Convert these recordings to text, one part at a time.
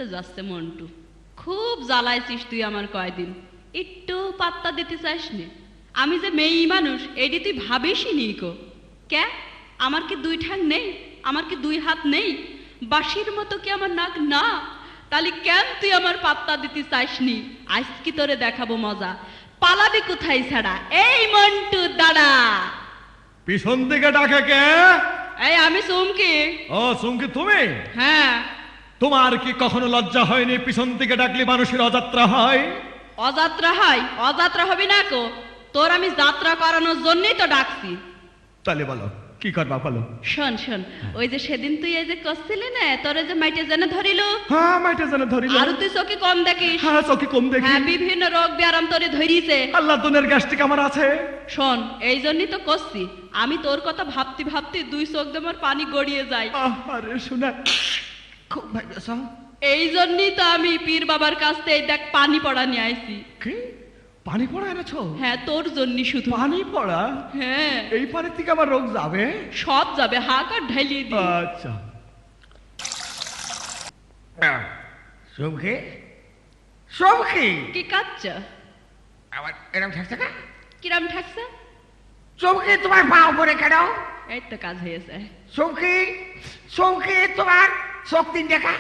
ঘুরতে যাচ্ছে মন্টু। খুব জ্বালাইছিস তুই আমার কয়দিন, একটু পাত্তা দিতে চাসনি। আমি যে মেয়ে মানুষ এটি তুই ভাবিসই নি কো। কে আমার কি দুই ঠ্যাং নেই, আমার কি দুই হাত নেই, বাঁশির মতো কি আমার নাক না? তাহলে কেন তুই আমার পাত্তা দিতে চাসনি? আজ কি তোরে দেখাবো মজা। পালাবি কোথায় ছাড়া? এই মন্টু দাঁড়া। পিছন থেকে ডাকে কে? এই আমি চুমকি। ও চুমকি তুমি? হ্যাঁ। তোমার কি কখনো লজ্জা হয়নি পিছন থেকে ডাকলে মানুষের অযাত্রা হয়? অযাত্রা হয়? অযাত্রা হবি না কো, তোর আমি যাত্রা করানোর জন্যই তো ডাকছি। তাহলে বলো কি করবা বলো। শোন শোন, ওই যে সেদিন তুই এই যে করছিলি না, তোর যে মাইটে জানে ধরিল। হ্যাঁ মাইটে জানে ধরিল। আর তুই চোখে কম দেখিস। হ্যাঁ চোখে কম দেখি। হ্যাঁ বিভিন্ন রোগ ব্যারাম তোরে ধরিছে। আল্লাহ দুনের গ্যাস্ট্রিক আমার আছে। শোন এই জন্যই তো করছি, আমি তোর কথা ভাবতে ভাবতে দুই চোখ দিয়ে আমার পানি গড়িয়ে যায়। আরে শোনা খুব ভাইবেছ। এই জন্যই তো আমি পীর বাবার কাছ থেকে দেখ পানি পড়া নিয়ে আইছি। কি পানি পড়া এনেছো? হ্যাঁ তোর জন্য শুধু। পানি পড়া? হ্যাঁ। এই পানি থেকে আমার রোগ যাবে? সব যাবে, হাক আর ঢালিয়ে দি। আচ্ছা চুমকি চুমকি কি কাচ্ছ? আবার এরকম ঠেকছে না? কিরাম ঠাকছে? চুমকি তোমার পা উপরে কেন? এই তো কাজ হয়েছে। চুমকি চুমকি তোমার চোখ তিন দেখা।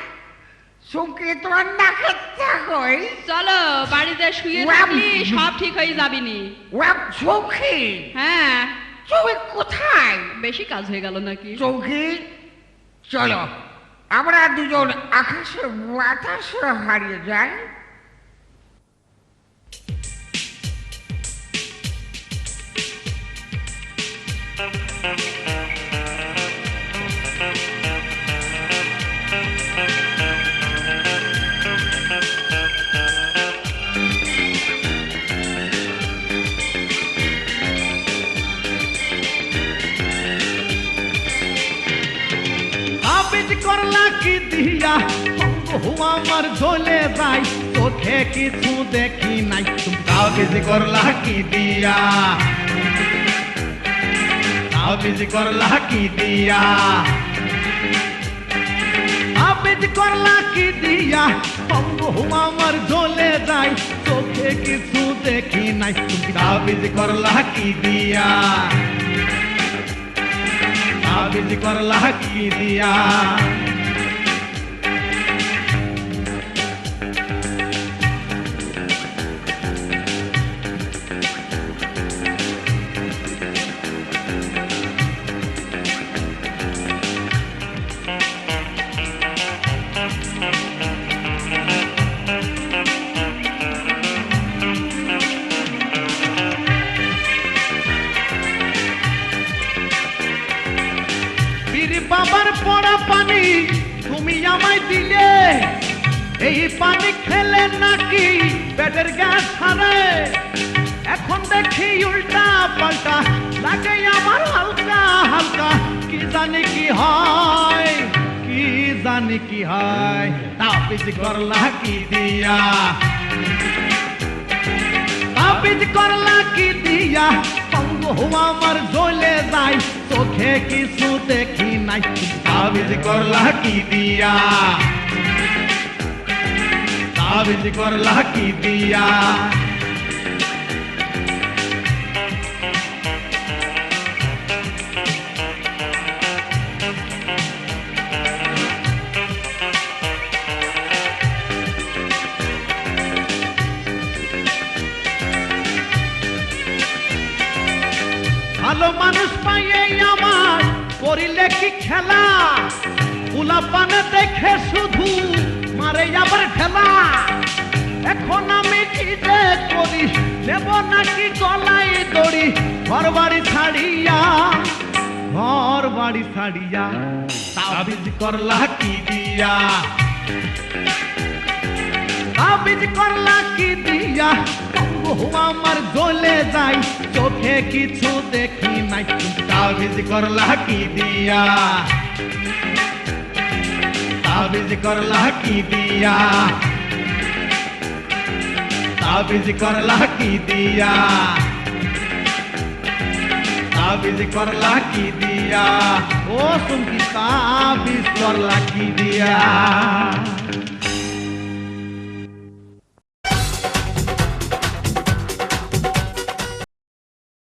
চুমকি তোমার নাকের কই? চলো বাড়িতে শুয়ে থাকলি সব ঠিক হয়ে যাবিনি। ওয়াপ চুমকি। হ্যাঁ। তুমি কোথায়? বেশি কাজ হয়ে গেল নাকি? চৌকি চলো আমরা দুজন আকাশে বাতাসে হারিয়ে যাই। করলা কি দিয়া আমার ঝোলে যাই, চোখে কিছু দেখি নাই। তাবিজ করলা কি দিয়া, তাবিজ করলা কি দিয়া, তাবিজ করলা কি দিয়া আমার ঝোলে যাই, চোখে কিছু দেখি নাই। তাবিজ করলা কি দিয়া, তাবিজ করলা কি দিয়া। বাবার পড়া পানি তুমি আমায় দিলে, এই পানি খেলে নাকি পেটের গ্যাস হারে। এখন দেখি উল্টা পাল্টা লাগে আমার হালকা হালকা, কি জানি কি হয়, কি জানি কি হয়। তাবিজ করলা কি দিয়া, তাবিজ করলা কি দিয়া আমার জ্বলে যায়, চোখে কিছু দেখি নাই। তাবিজ করলা কি দিয়া, তাবিজ করলা কি দিয়া। ভালো মানুষ পাইয়ে আমার করিলে কি খেলা, উলা পানে দেখে শুধু মারে আবার ঠেলা। এখন আমি কি যে করি, নেব নাকি গলায় দড়ি, ঘর বাড়ি ছাড়িয়া, ঘর বাড়ি ছাড়িয়া। তাবিজ করলা কি দিয়া, তাবিজ করলা কি দিয়া আমার জ্বলে যাই, চোখে কিছু দেখি নাই। তাবিজ করলা কি দিয়া, তাবিজ করলা কি দিয়া, তাবিজ করলা কি দিয়া, তাবিজ করলা কি দিয়া। ও তুমি তাবিজ করলা কি দিয়া।